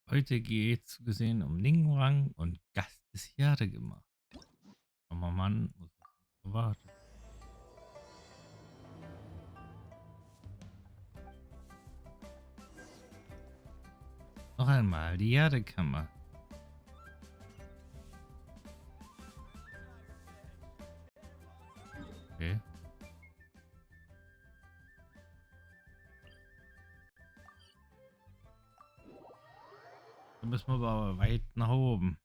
Heute geht's gesehen um Ningguang und Gast des Jahre gemacht. Aber Mann, muss man so warten. Noch einmal die Jadekammer. Okay. Da müssen wir aber weit nach oben.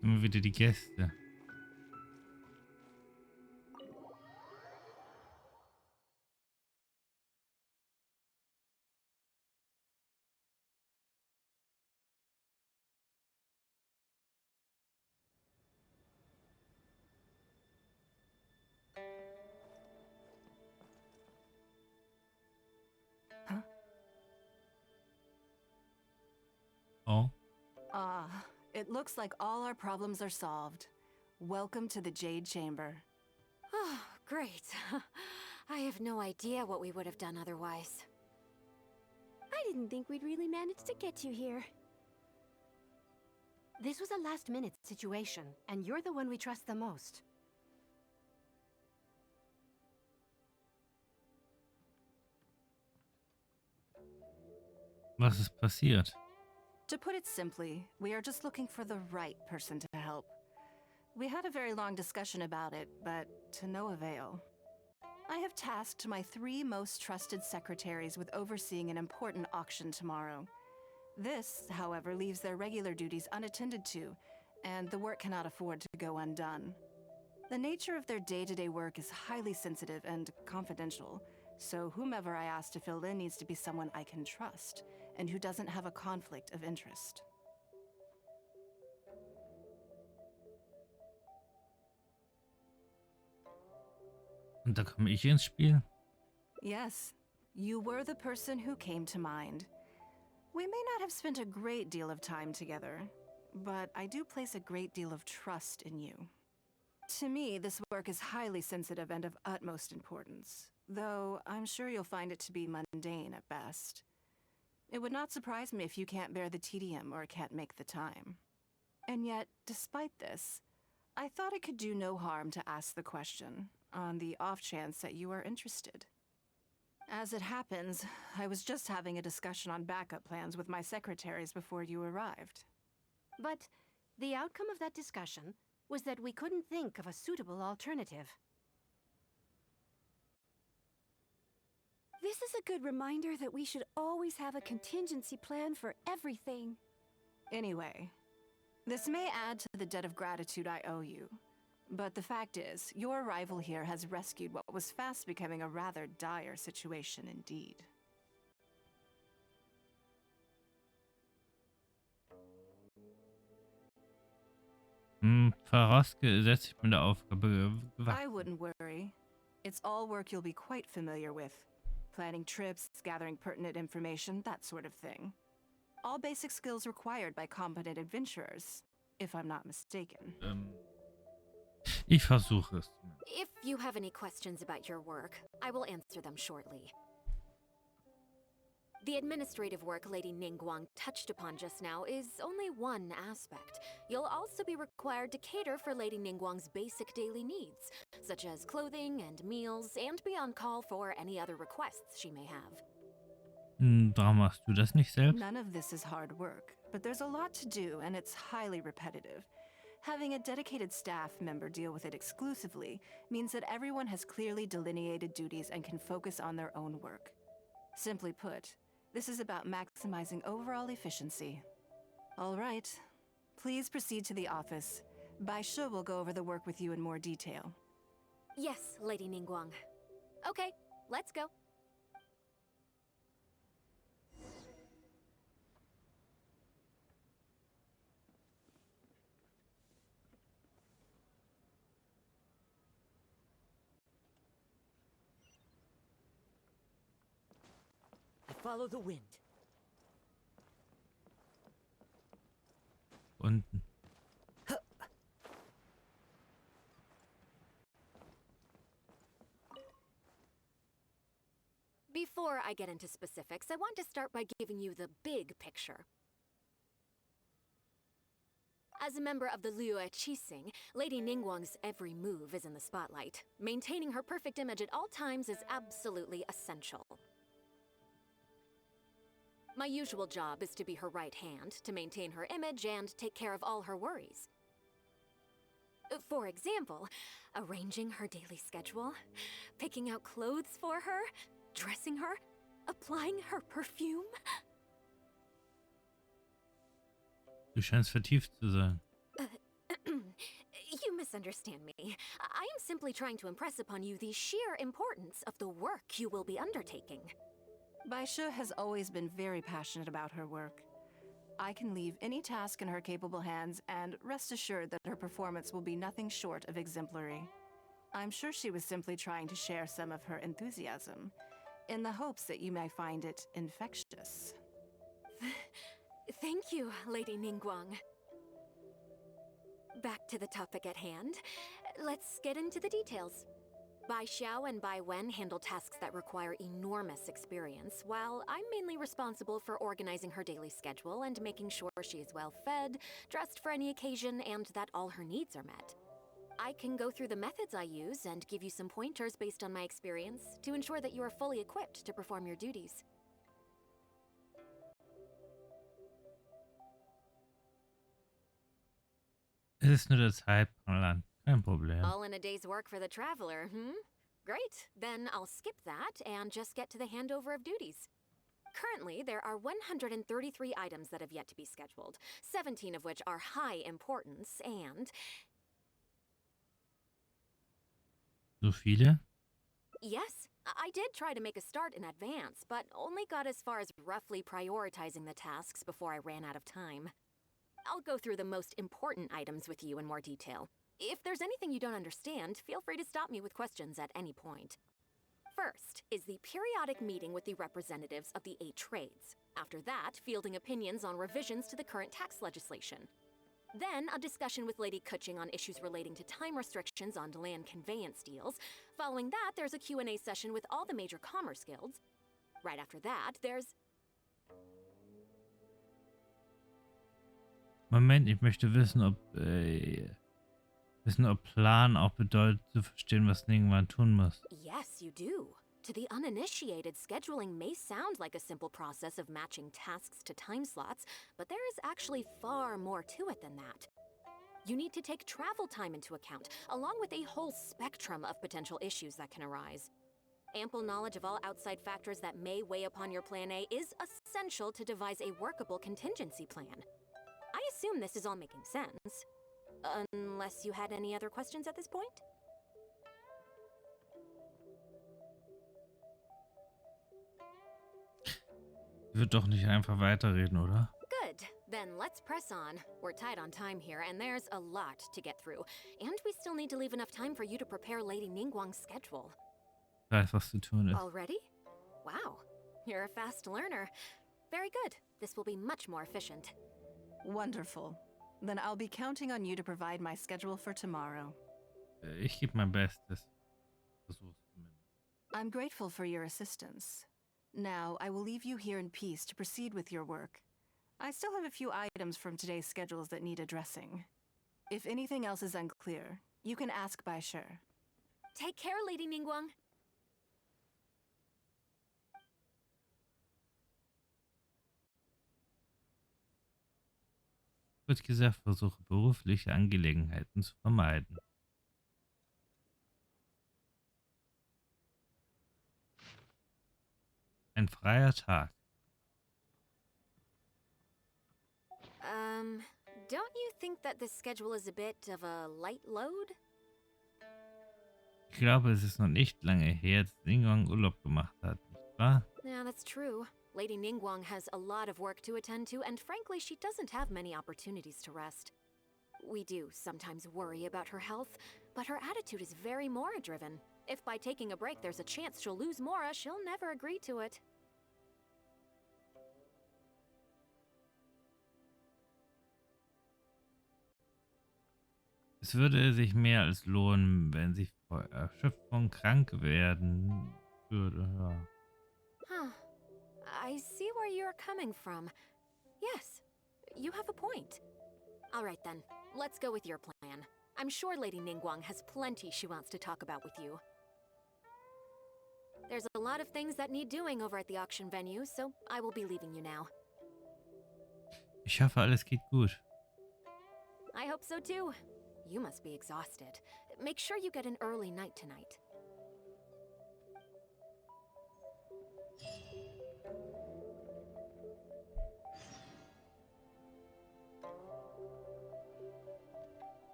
Immer wieder die Gäste. Huh? Oh. Ah, it looks like all our problems are solved. Welcome to the Jade Chamber. Oh, great. I have no idea what we would have done otherwise. I didn't think we'd really manage to get you here. This was a last-minute situation, and you're the one we trust the most. Was ist passiert? To put it simply, we are just looking for the right person to help. We had a very long discussion about it, but to no avail. I have tasked my 3 most trusted secretaries with overseeing an important auction tomorrow. This, however, leaves their regular duties unattended to, and the work cannot afford to go undone. The nature of their day-to-day work is highly sensitive and confidential, so whomever I ask to fill in needs to be someone I can trust, and who doesn't have a conflict of interest. Und da komme ich ins Spiel? Yes, you were the person who came to mind. We may not have spent a great deal of time together, but I do place a great deal of trust in you. To me, this work is highly sensitive and of utmost importance, though I'm sure you'll find it to be mundane at best. It would not surprise me if you can't bear the tedium or can't make the time. And yet, despite this, I thought it could do no harm to ask the question, on the off chance that you are interested. As it happens, I was just having a discussion on backup plans with my secretaries before you arrived. But the outcome of that discussion was that we couldn't think of a suitable alternative. This is a good reminder that we should always have a contingency plan for everything. Anyway, this may add to the debt of gratitude I owe you. But the fact is, your arrival here has rescued what was fast becoming a rather dire situation indeed. Vorausgesetzt, ich mit der Aufgabe I wouldn't worry. It's all work you'll be quite familiar with. Planning trips, gathering pertinent information, that sort of thing. All basic skills required by competent adventurers, if I'm not mistaken. Ich versuche es. If you have any questions about your work, I will answer them shortly. The administrative work Lady Ningguang touched upon just now is only one aspect. You'll also be required to cater for Lady Ningguang's basic daily needs, such as clothing and meals, and be on call for any other requests she may have. Warum machst du das nicht selbst? None of this is hard work, but there's a lot to do and it's highly repetitive. Having a dedicated staff member deal with it exclusively means that everyone has clearly delineated duties and can focus on their own work. Simply put, this is about maximizing overall efficiency. All right, please proceed to the office. Bai Shi will go over the work with you in more detail. Yes, Lady Ningguang. Okay, let's go. I follow the wind. unten. Before I get into specifics, I want to start by giving you the big picture. As a member of the Liyue Qixing, Lady Ningguang's every move is in the spotlight. Maintaining her perfect image at all times is absolutely essential. My usual job is to be her right hand, to maintain her image and take care of all her worries. For example, arranging her daily schedule, picking out clothes for her, dressing her, applying her perfume. Du scheinst vertieft zu sein. You misunderstand me. I am simply trying to impress upon you the sheer importance of the work you will be undertaking. Baishe has always been very passionate about her work. I can leave any task in her capable hands and rest assured that her performance will be nothing short of exemplary. I'm sure she was simply trying to share some of her enthusiasm, in the hopes that you may find it infectious. Thank you, Lady Ningguang. Back to the topic at hand. Let's get into the details. Bai Xiao and Bai Wen handle tasks that require enormous experience, while I'm mainly responsible for organizing her daily schedule and making sure she is well fed, dressed for any occasion, and that all her needs are met. I can go through the methods I use and give you some pointers based on my experience to ensure that you are fully equipped to perform your duties. Es ist nur der Zeitplan lang. Kein Problem. All in a day's work for the traveler, Great, then I'll skip that and just get to the handover of duties. Currently, there are 133 items that have yet to be scheduled, 17 of which are high importance, and... So viele? Yes, I did try to make a start in advance, but only got as far as roughly prioritizing the tasks before I ran out of time. I'll go through the most important items with you in more detail. If there's anything you don't understand, feel free to stop me with questions at any point. First is the periodic meeting with the representatives of the 8 trades. After that, fielding opinions on revisions to the current tax legislation. Then, a discussion with Lady Kuching on issues relating to time restrictions on land conveyance deals. Following that, there's a Q&A session with all the major commerce guilds. Right after that, there's... Moment, ich möchte wissen, ob Plan auch bedeutet, zu verstehen, was Ningguang tun muss. Yes, you do. To the uninitiated, scheduling may sound like a simple process of matching tasks to time slots, but there is actually far more to it than that. You need to take travel time into account, along with a whole spectrum of potential issues that can arise. Ample knowledge of all outside factors that may weigh upon your Plan A is essential to devise a workable contingency plan. I assume this is all making sense. Unless you had any other questions at this point? Wird doch nicht einfach weiterreden, oder? Good. Then let's press on. We're tight on time here, and there's a lot to get through. And we still need to leave enough time for you to prepare Lady Ningguang's schedule. Ich weiß, was zu tun ist. Already? Wow. You're a fast learner. Very good. This will be much more efficient. Wonderful. Then I'll be counting on you to provide my schedule for tomorrow. Ich gebe mein Bestes. Versuch's zumindest. I'm grateful for your assistance. Now, I will leave you here in peace to proceed with your work. I still have a few items from today's schedules that need addressing. If anything else is unclear, you can ask Baishe. Take care, Lady Ningguang. Kurz gesagt, versuche berufliche Angelegenheiten zu vermeiden. Ein freier Tag. Don't you think that this schedule is a bit of a light load? Ich glaube, es ist noch nicht lange her, dass Ningguang Urlaub gemacht hat, nicht wahr? Yeah, that's true. Lady Ningguang has a lot of work to attend to, and frankly, she doesn't have many opportunities to rest. We do sometimes worry about her health, but her attitude is very Mora-driven. If by taking a break there's a chance she'll lose Mora, she'll never agree to it. Es würde sich mehr als lohnen, wenn sie vor Erschöpfung krank werden würde. Ja. Huh. I see where you're coming from. Yes, you have a point. All right then, let's go with your plan. I'm sure Lady Ningguang has plenty she wants to talk about with you. There's a lot of things that need doing over at the auction venue, so I will be leaving you now. Ich hoffe, alles geht gut. I hope so too. You must be exhausted. Make sure you get an early night tonight.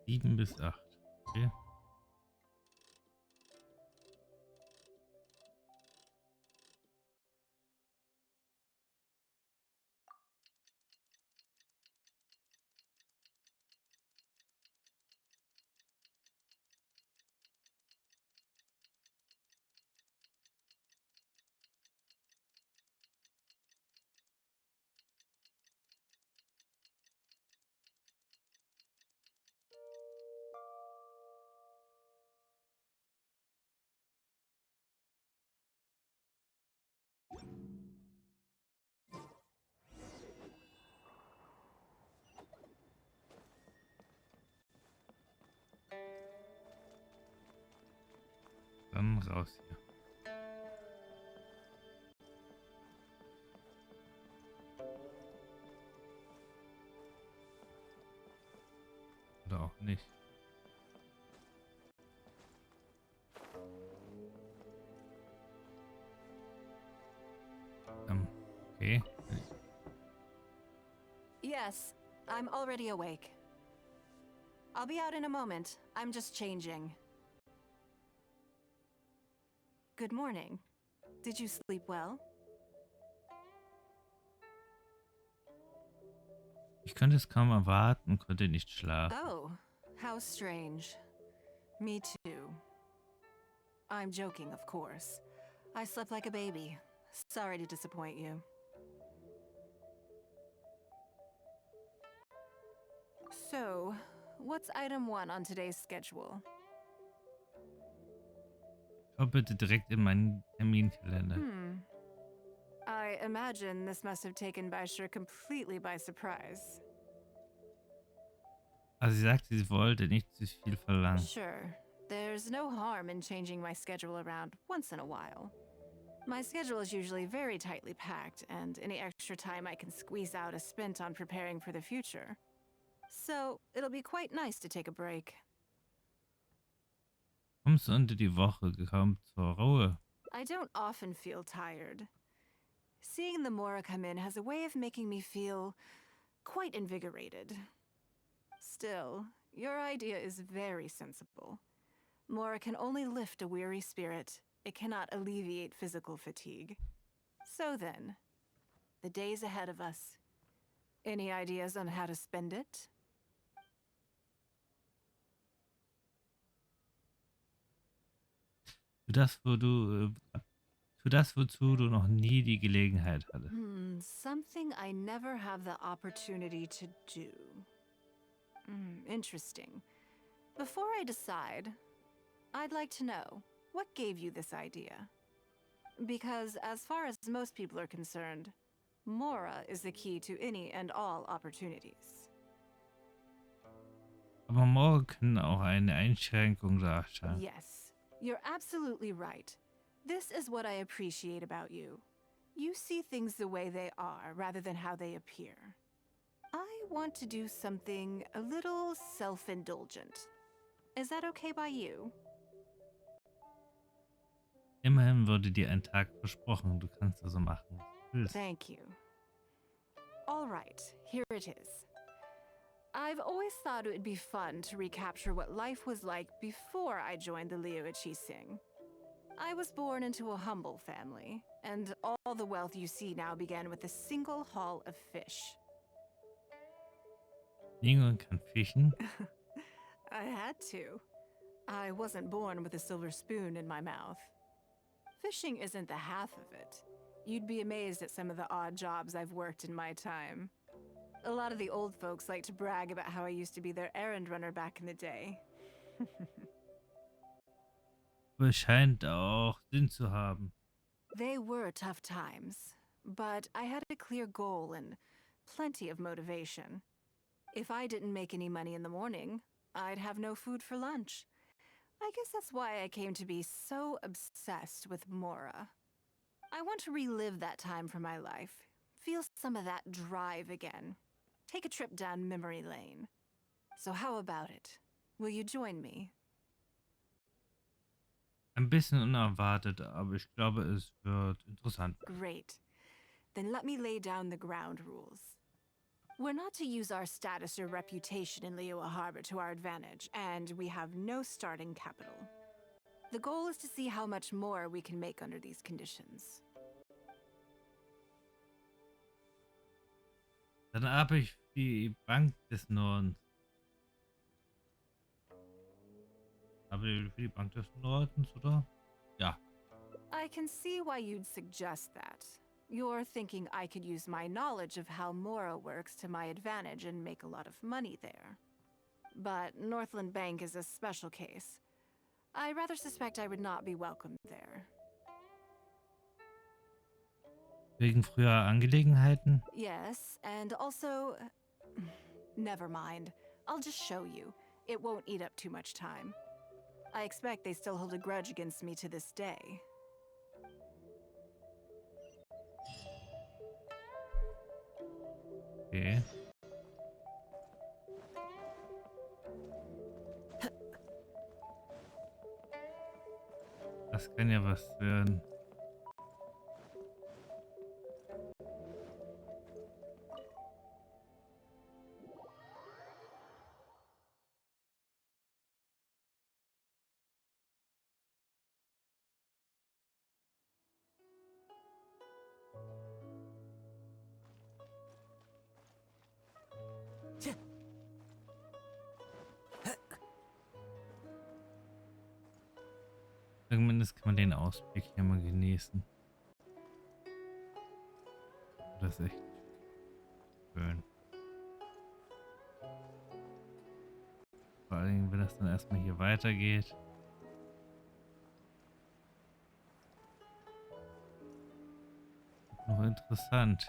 Sieben bis 8. Okay. Dann raus hier. Oder auch nicht. Okay. Yes, I'm already awake. I'll be out in a moment. I'm just changing. Good morning. Did you sleep well? Ich konnte es kaum erwarten, konnte nicht schlafen. Oh, how strange. Me too. I'm joking, of course. I slept like a baby. Sorry to disappoint you. So, what's item 1 on today's schedule? Schau bitte direkt in meinen Terminkalender. I imagine this must have taken Baisher completely by surprise. Also sie sagte, sie wollte nicht zu viel verlangen. Sure, there's no harm in changing my schedule around once in a while. My schedule is usually very tightly packed, and any extra time I can squeeze out is spent on preparing for the future. So, it'll be quite nice to take a break. Kommst du unter die Woche kaum zur Ruhe? I don't often feel tired. Seeing the Mora come in has a way of making me feel quite invigorated. Still, your idea is very sensible. Mora can only lift a weary spirit. It cannot alleviate physical fatigue. So then, the days ahead of us. Any ideas on how to spend it? Für das, wozu du noch nie die Gelegenheit hattest. Something I never have the opportunity to do. Interesting. Before I decide, I'd like to know, what gave you this idea? Because as far as most people are concerned, Mora is the key to any and all opportunities. Aber morgen können auch eine Einschränkung darstellen. Yes, you're absolutely right. This is what I appreciate about you. You see things the way they are, rather than how they appear. I want to do something a little self-indulgent. Is that okay by you? Immerhin wurde dir ein Tag versprochen. Du kannst also machen, was du willst. Thank you. All right, here it is. I've always thought it would be fun to recapture what life was like before I joined the Liu Qixing. I was born into a humble family, and all the wealth you see now began with a single haul of fish. Junge kann fischen. I had to. I wasn't born with a silver spoon in my mouth. Fishing isn't the half of it. You'd be amazed at some of the odd jobs I've worked in my time. A lot of the old folks like to brag about how I used to be their errand runner back in the day. Aber es scheint auch Sinn zu haben. They were tough times, but I had a clear goal and plenty of motivation. If I didn't make any money in the morning, I'd have no food for lunch. I guess that's why I came to be so obsessed with Mora. I want to relive that time from my life, feel some of that drive again, take a trip down memory lane. So how about it? Will you join me? Ein bisschen unerwartet, aber ich glaube, es wird interessant. Great. Then let me lay down the ground rules. We're not to use our status or reputation in Liyue Harbor to our advantage, and we have no starting capital. The goal is to see how much more we can make under these conditions. Dann habe ich die Bank des Nordens. Aber für die Bank des Nordens, oder? Ja. I can see why you'd suggest that. You're thinking I could use my knowledge of how Mora works to my advantage and make a lot of money there. But Northland Bank is a special case. I rather suspect I would not be welcome there. Wegen früherer Angelegenheiten? Yes, and also... Never mind. I'll just show you. It won't eat up too much time. I expect they still hold a grudge against me to this day. Okay. Das kann ja was werden. Zumindest kann man den Ausblick hier mal genießen. Das ist echt schön. Vor allem, wenn das dann erstmal hier weitergeht. Noch interessant.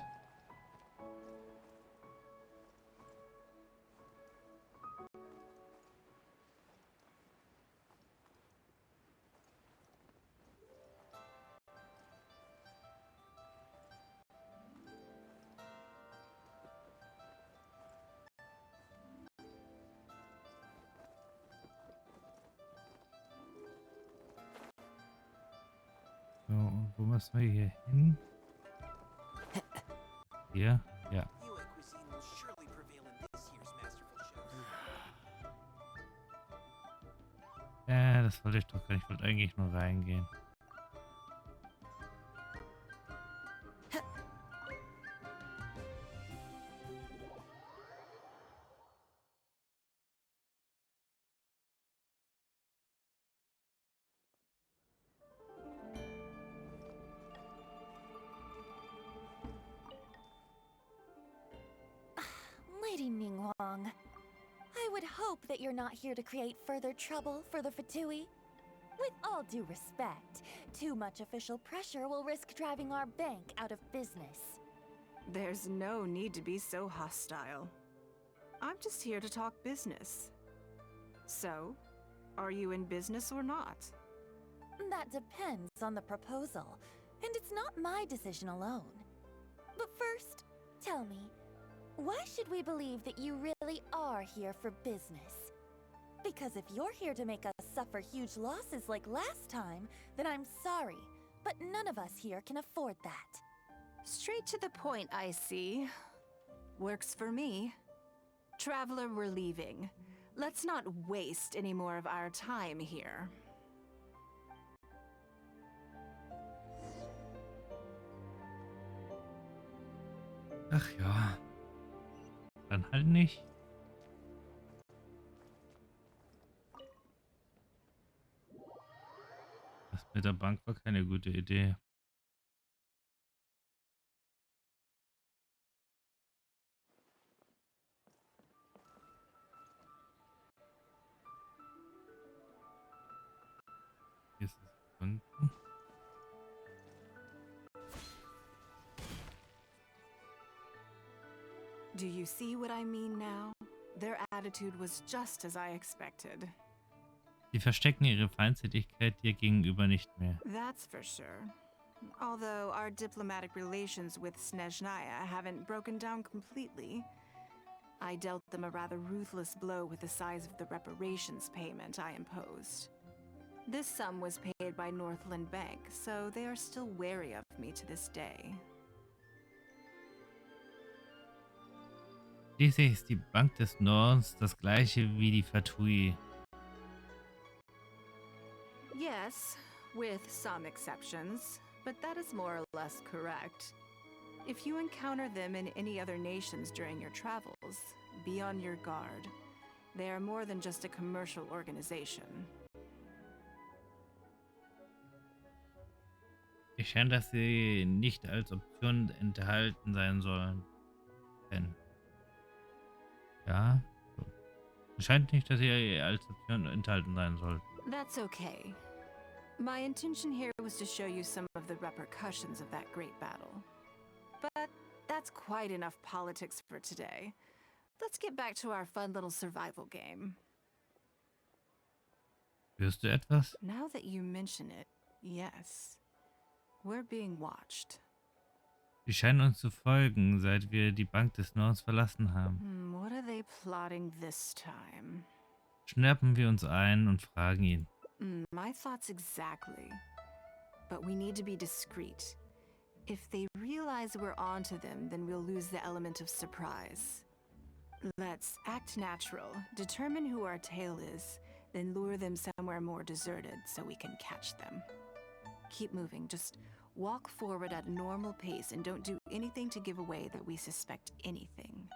So, und wo müssen wir hier hin? Hier? Ja. Ja, das wollte ich doch gar nicht. Ich wollte eigentlich nur reingehen. Lady Ningguang, I would hope that you're not here to create further trouble for the Fatui. With all due respect, too much official pressure will risk driving our bank out of business. There's no need to be so hostile. I'm just here to talk business. So, are you in business or not? That depends on the proposal, and it's not my decision alone. But first, tell me, why should we believe that you really are here for business? Because if you're here to make us suffer huge losses like last time, then I'm sorry, but none of us here can afford that. Straight to the point, I see. Works for me. Traveler, we're leaving. Let's not waste any more of our time here. Ach ja. Dann halt nicht. Das mit der Bank war keine gute Idee. Punkten. Do you see what I mean now? Their attitude was just as I expected. Sie verstecken ihre Feindseligkeit dir gegenüber nicht mehr. That's for sure. Although our diplomatic relations with Snezhnaya haven't broken down completely. I dealt them a rather ruthless blow with the size of the reparations payment I imposed. This sum was paid by Northland Bank, so they are still wary of me to this day. Schließlich ist die Bank des Nordens das gleiche wie die Fatui. Yes, with some exceptions, but that is more or less correct. If you encounter them in any other nations during your travels, be on your guard. They are more than just a commercial organization. Es scheint, dass sie nicht als Option enthalten sein sollen. Ja. So. Es scheint nicht, dass sie als Option enthalten sein sollten. That's okay. My intention here was to show you some of the repercussions of that great battle. But that's quite enough politics for today. Let's get back to our fun little survival game. Hörst du etwas? Now that you mention it, yes. We're being watched. Sie scheinen uns zu folgen, seit wir die Bank des Nordens verlassen haben. What are they plotting this time? Schnappen wir uns ein und fragen ihn. My thoughts exactly. But we need to be discreet. If they realize we're onto them, then we'll lose the element of surprise. Let's act natural, determine who our tail is, then lure them somewhere more deserted so we can catch them. Keep moving, just walk forward at a normal pace and don't do anything to give away that we suspect anything.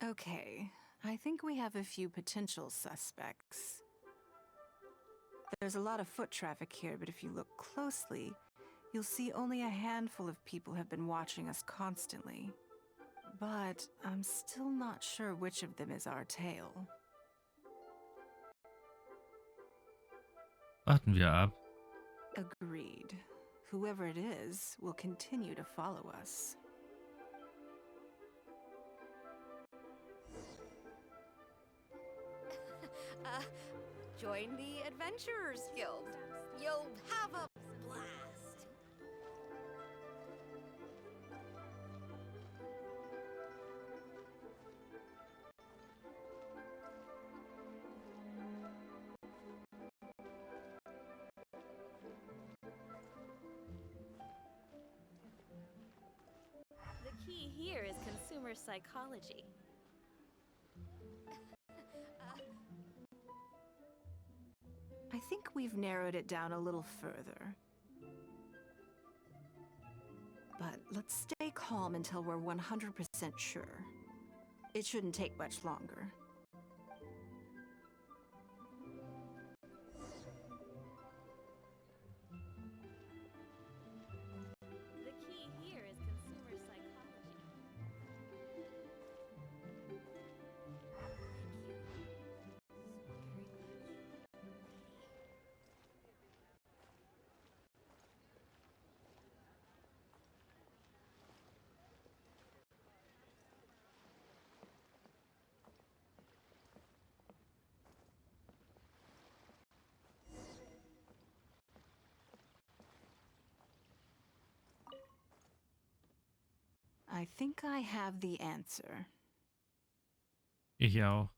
Okay, I think we have a few potential suspects. There's a lot of foot traffic here, but if you look closely, you'll see only a handful of people have been watching us constantly. But I'm still not sure which of them is our tail. Warten wir ab. Agreed. Whoever it is will continue to follow us. Join the Adventurers Guild. You'll have a blast. The key here is consumer psychology. I think we've narrowed it down a little further. But let's stay calm until we're 100% sure. It shouldn't take much longer. The key here is consumer psychology. I think I have the answer. Ich auch.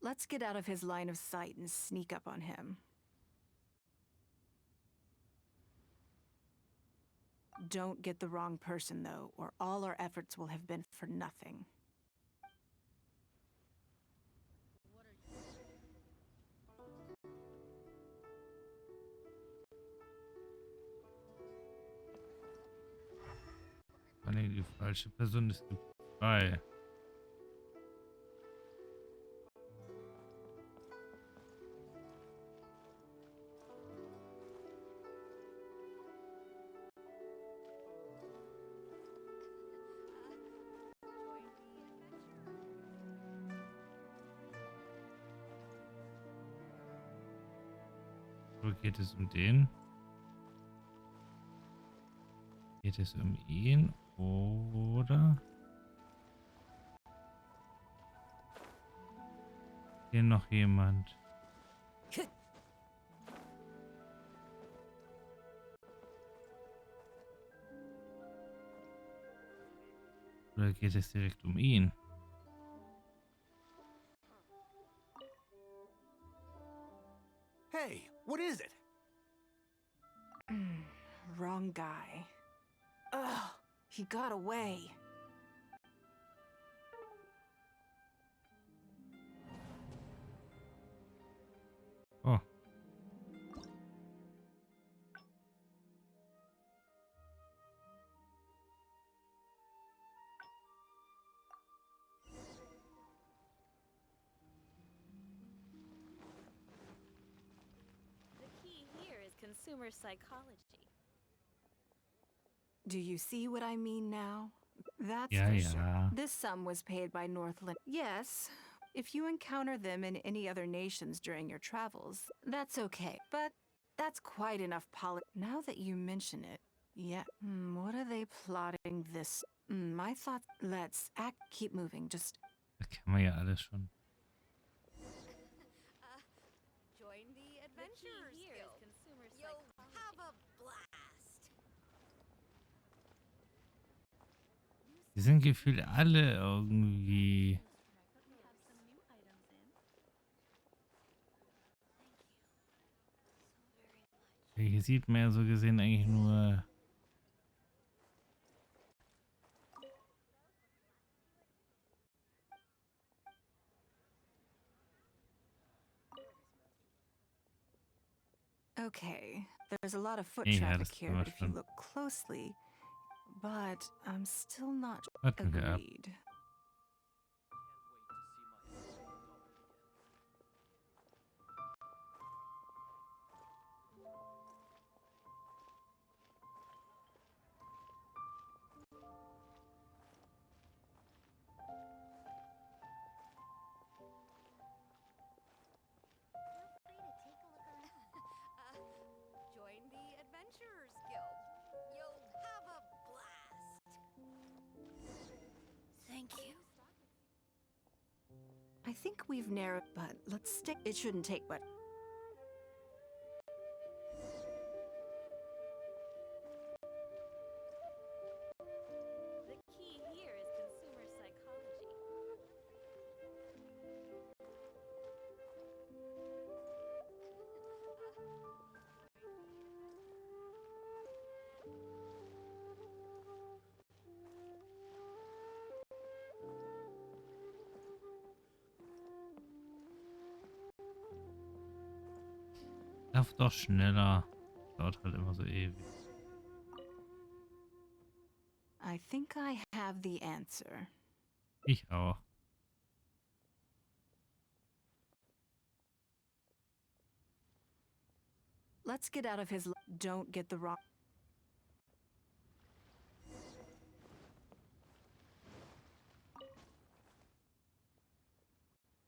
Let's get out of his line of sight and sneak up on him. Don't get the wrong person, though, or all our efforts will have been for nothing. Oh nee, die falsche Person, es gibt zwei. Wo geht es um den? Geht es um ihn oder hier noch jemand? Oder geht es direkt um ihn? Hey, what is it? Wrong guy. Ugh, he got away. Oh. The key here is consumer psychology. Do you see what I mean now? That's Yeah, for yeah. sure. This sum was paid by Northland. Yes, if you encounter them in any other nations during your travels, that's okay. But that's quite enough Now that you mention it, yeah. What are they plotting this? I thought, keep moving, just... Da kennen wir ja alles schon. Join the The key Adventurers here is Guild. consumer You'll psychology. have a blast. Die sind gefühlt alle irgendwie. We have some new items in. Ja, hier sieht man ja so gesehen eigentlich nur. Okay, there's a lot of foot Yeah, traffic that's here, too but much if you fun. look closely... But I'm still not Warten wir ab. agreed. Join the Adventurers Guild. You'll have a blast. Thank you. I think we've narrowed, but let's stick. It shouldn't take but. The key here is consumer psychology. Lauf doch schneller. Dauert halt immer so ewig. I think I have the answer. Ich auch. Let's get out of his. Don't get the wrong.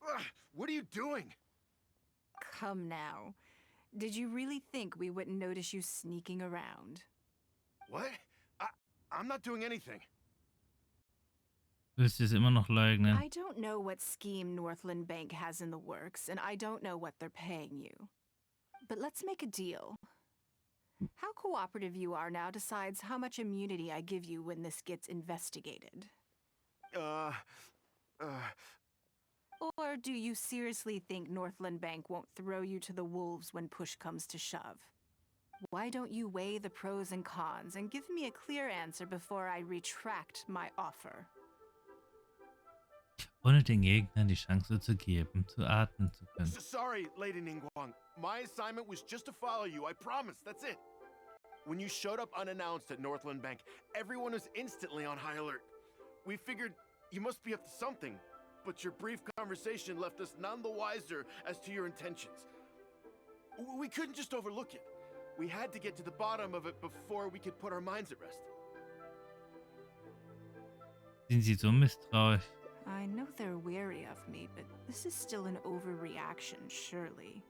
Ugh, what are you doing? Come now. Did you really think we wouldn't notice you sneaking around? What? I'm not doing anything. Du willst es immer noch leugnen. I don't know what scheme Northland Bank has in the works, and I don't know what they're paying you. But let's make a deal. How cooperative you are now decides how much immunity I give you when this gets investigated. Or do you seriously think Northland Bank won't throw you to the wolves when push comes to shove? Why don't you weigh the pros and cons and give me a clear answer before I retract my offer? Ohne den Gegnern die Chance zu geben, zu atmen zu können. Sorry, Lady Ningguang. My assignment was just to follow you, I promise, that's it. When you showed up unannounced at Northland Bank, everyone was instantly on high alert. We figured you must be up to something, but your brief conversation left us none the wiser as to your intentions. We couldn't just overlook it. We had to get to the bottom of it before we could put our minds at rest. Sind Sie so misstrauisch? I know they're wary of me, but this is still an overreaction, surely.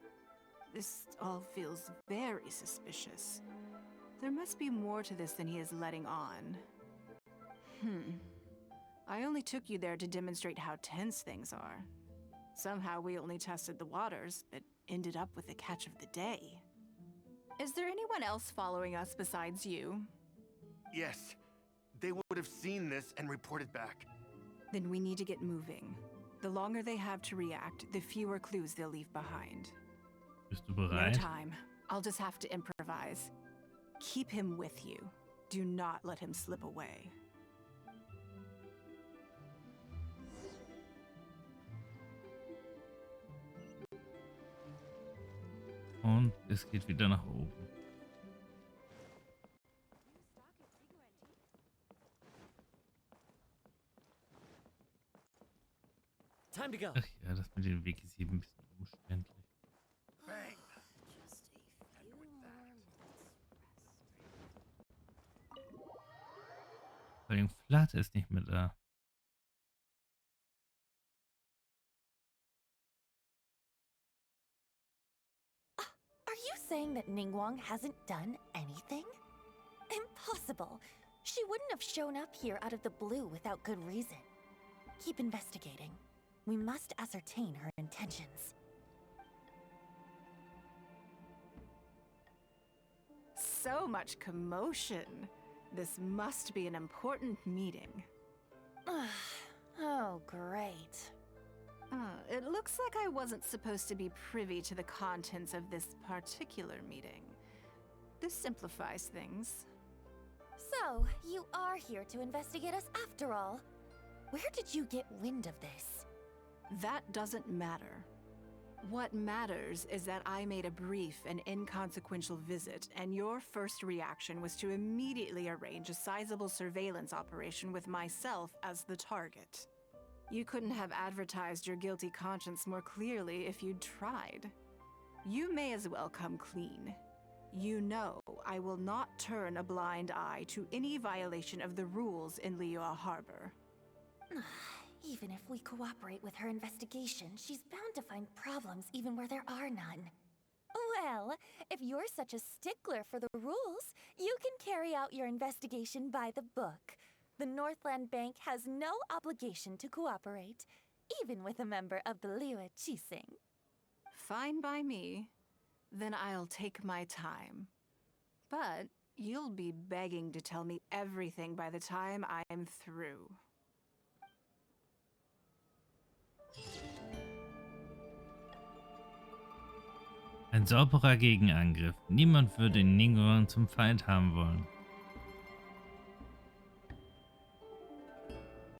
This all feels very suspicious. There must be more to this than he is letting on. I only took you there to demonstrate how tense things are. Somehow we only tested the waters, but ended up with the catch of the day. Is there anyone else following us besides you? Yes, they would have seen this and reported back. Then we need to get moving. The longer they have to react, the fewer clues they'll leave behind. Bist du No bereit? time. I'll just have to improvise. Keep him with you. Do not let him slip away. Und es geht wieder nach oben. Time to go. Ach ja, das mit den Weg ist eben ein bisschen umständlich. Bang! Vor allem Flatte ist nicht mehr da. Are you saying that Ningguang hasn't done anything? Impossible. She wouldn't have shown up here out of the blue without good reason. Keep investigating. We must ascertain her intentions. So much commotion. This must be an important meeting. Oh, great. It looks like I wasn't supposed to be privy to the contents of this particular meeting. This simplifies things. So, you are here to investigate us after all. Where did you get wind of this? That doesn't matter. What matters is that I made a brief and inconsequential visit, and your first reaction was to immediately arrange a sizable surveillance operation with myself as the target. You couldn't have advertised your guilty conscience more clearly if you'd tried. You may as well come clean. You know I will not turn a blind eye to any violation of the rules in Liyue Harbor. Even if we cooperate with her investigation, she's bound to find problems even where there are none. Well, if you're such a stickler for the rules, you can carry out your investigation by the book. The Northland Bank has no obligation to cooperate, even with a member of the Liyue Qixing. Fine by me. Then I'll take my time. But you'll be begging to tell me everything by the time I'm through. Ein sauberer Gegenangriff. Niemand würde Ningguang zum Feind haben wollen.